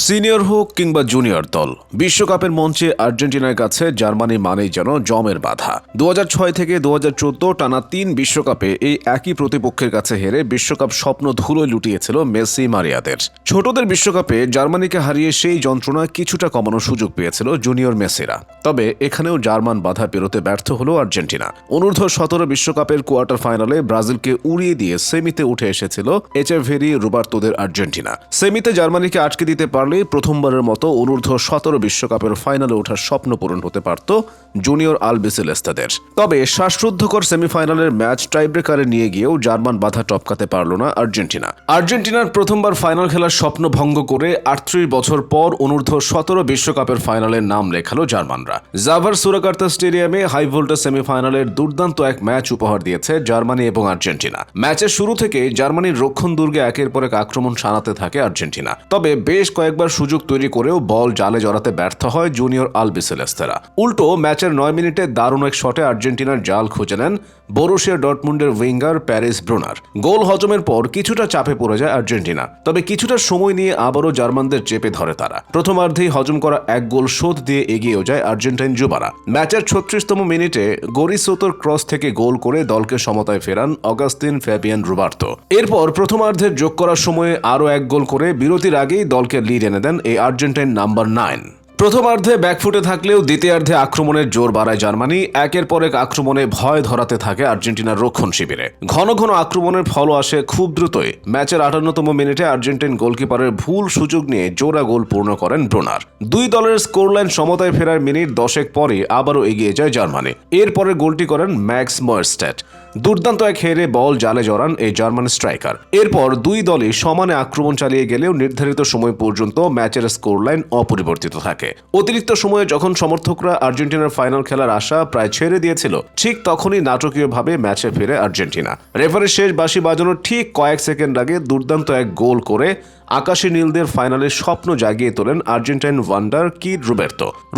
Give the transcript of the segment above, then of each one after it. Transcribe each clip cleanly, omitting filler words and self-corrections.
Senior হোক কিংবা junior দল, বিশ্বকাপের মঞ্চে আর্জেন্টিনার কাছে জার্মানি মানেই যেন জমের বাধা। 2006 থেকে 2014 টানা 3 বিশ্বকাপে এই একই প্রতিপক্ষের কাছে হেরে বিশ্বকাপ স্বপ্ন ধুলোয় লুটিয়েছিল মেসি মারিয়াদের। ছোটদের বিশ্বকাপে জার্মানিকে হারিয়ে সেই যন্ত্রণা কিছুটা কমানোর সুযোগ পেয়েছিল জুনিয়র মেসিরা। তবে এখানেও জার্মান বাধা পেরোতে ব্যর্থ হলো আর্জেন্টিনা। অনূর্ধ্ব 17 বিশ্বকাপের কোয়ার্টার ফাইনালে ব্রাজিলকে উড়িয়ে দিয়ে সেমিতে উঠে এসেছিল এচেভেরি রুবার্তোদের আর্জেন্টিনা। সেমিতে জার্মানিকে আটকে দিতে পারলে প্রথমবারের মতো অনূর্ধ্ব 17 বিশ্বকাপের ফাইনালে ওঠার স্বপ্ন পূরণ হতে পারত জুনিয়র আলবিসেলেস্তাদের। তবে শ্বাসরুদ্ধকর সেমিফাইনালের ম্যাচ টাইব্রেকারে নিয়ে গিয়েও জার্মান বাধা টপকাতে পারল না আর্জেন্টিনা। আর্জেন্টিনার প্রথমবার ফাইনাল খেলার স্বপ্ন ভঙ্গ করে 38 বছর পর অনূর্ধ্ব 17 বিশ্বকাপের ফাইনালে নাম লেখালো জার্মানরা। জাভার সুরাকার্তা স্টেডিয়ামে হাই ভোল্টেজ সেমিফাইনালের দুর্দান্ত এক ম্যাচ উপহার দিয়েছে জার্মানি এবং আর্জেন্টিনা। ম্যাচের শুরু থেকে জার্মানির রক্ষণ দুর্গে একের পর এক আক্রমণ শানাতে থাকে আর্জেন্টিনা। তবে বেশ কয়েকবার সুযোগ তৈরি করেও বল জালে জড়াতে ব্যর্থ হয় জুনিয়র আলবিসেলেস্তারা। উল্টো ম্যাচের 9 মিনিটে দারুণ এক শটে আর্জেন্টিনার জাল খুঁজে নেন বরুসিয়া ডর্টমুন্ডের উইঙ্গার প্যারিস ব্রুনার। গোল হজমের পর কিছুটা চাপে পড়ে যায় আর্জেন্টিনা। তবে কিছুটা সময় নিয়ে আবারও জার্মানদের চেপে ধরে তারা। প্রথমার্ধেই হজম করা এক গোল শোধ দিয়ে এগিয়েও যায় আর্জেন্টাইন যুবারা। ম্যাচের 36তম মিনিটে গরিসোতোর ক্রস থেকে গোল করে দলকে সমতায় ফেরান অগাস্তিন ফ্যাবিয়ান রুবার্তো। এরপর প্রথমার্ধের যোগ করার সময়ে আরও এক গোল করে বিরতির আগেই দলকে লিড এনে দেন এই আর্জেন্টাইন নাম্বার 9। প্রথমার্ধে ব্যাকফুটে থাকলেও দ্বিতীয়ার্ধে আক্রমণের জোর বাড়ায় জার্মানি। একের পর এক আক্রমণে ভয় ধরাতে থাকে আর্জেন্টিনার রক্ষণ শিবিরে। ঘন ঘন আক্রমণের ফলও আসে খুব দ্রুতই। ম্যাচের 58তম মিনিটে আর্জেন্টাইন গোলকিপারের ভুল সুযোগ নিয়ে জোড়া গোল পূর্ণ করেন ব্রুনার। দুই দলের স্কোরলাইন সমতায় ফেরার মিনিট 10 পরে আবারও এগিয়ে যায় জার্মানি। এরপরে গোলটি করেন ম্যাক্স ময়ারস্ট্যাট। দুর্দান্ত এক হেরে বল জালে জড়ান এই জার্মান স্ট্রাইকার। এরপর দুই দলই সমানে আক্রমণ চালিয়ে গেলেও নির্ধারিত সময় পর্যন্ত ম্যাচের স্কোরলাইন অপরিবর্তিত থাকে। অতিরিক্ত সময়ে যখন সমর্থকরা আর্জেন্টিনার ফাইনাল খেলার আশা প্রায় ছেড়ে দিয়েছিল, ঠিক তখনই নাটকীয়ভাবে ম্যাচে ফিরে আর্জেন্টিনা। রেফারির শেষ বাঁশি বাজানোর ঠিক কয়েক সেকেন্ড আগে দুর্দান্ত এক গোল করে আকাশী নীলদের ফাইনালের স্বপ্ন জাগিয়ে তোলেন আর্জেন্টাইন ওয়ান্ডার কিড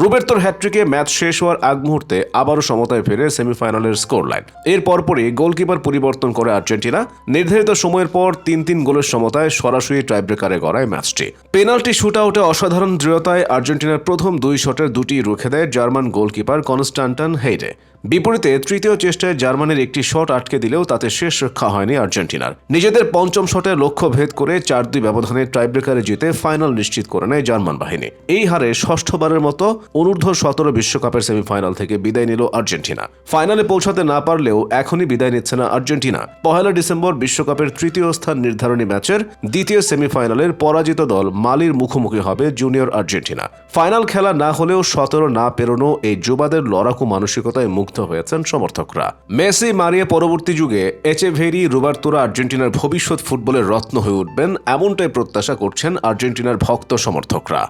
রুবের্তোর হ্যাট্রিকে ম্যাচ শেষ হওয়ার আগ মুহূর্তে আবারও সমতায় ফেরে সেমিফাইনালের স্কোর লাইন। এর পরপরই গোলকিপার পরিবর্তন করে আর্জেন্টিনা। নির্ধারিত সময়ের পর 3-3 গোলের সমতায় সরাসরি টাইব্রেকারে গড়ায় ম্যাচটি। পেনাল্টি শুটআউটে অসাধারণ দৃঢ়তায় আর্জেন্টিনার প্রথম দুই শটের দুটি রুখে দেয় জার্মান গোলকিপার কনস্টান্টান হেইডে। বিপরীতে তৃতীয় চেষ্টায় জার্মানির একটি শট আটকে দিলেও তাতে শেষ রক্ষা হয়নি আর্জেন্টিনার। নিজেদের পঞ্চম শটে লক্ষ্য ভেদ করে 4-2 ব্যবধানে টাইব্রেকারে জিতে ফাইনাল নিশ্চিত করে নেয় জার্মান বাহিনী। এই হারে ষষ্ঠবারের মতো অনূর্ধ্ব 17 বিশ্বকাপের সেমিফাইনাল থেকে বিদায় নিল আর্জেন্টিনা। ফাইনালে পৌঁছাতে না পারলেও এখনই বিদায় নিচ্ছে না আর্জেন্টিনা। 1 ডিসেম্বর বিশ্বকাপের তৃতীয় স্থান নির্ধারণী ম্যাচের দ্বিতীয় সেমিফাইনালের পরাজিত দল মালির মুখোমুখি হবে জুনিয়র আর্জেন্টিনা। ফাইনাল খেলা না হলেও 17 না পেরোনো এই যুবাদের লড়াকু মানসিকতায় মুগ্ধ হয়েছেন সমর্থকরা। মেসি মারিয়া পরবর্তী যুগে এচেভেরি রুবার্তোরা আর্জেন্টিনার ভবিষ্যৎ ফুটবলের রত্ন হয়ে উঠবেন, এমনটাই প্রত্যাশা করছেন আর্জেন্টিনার ভক্ত সমর্থকরা।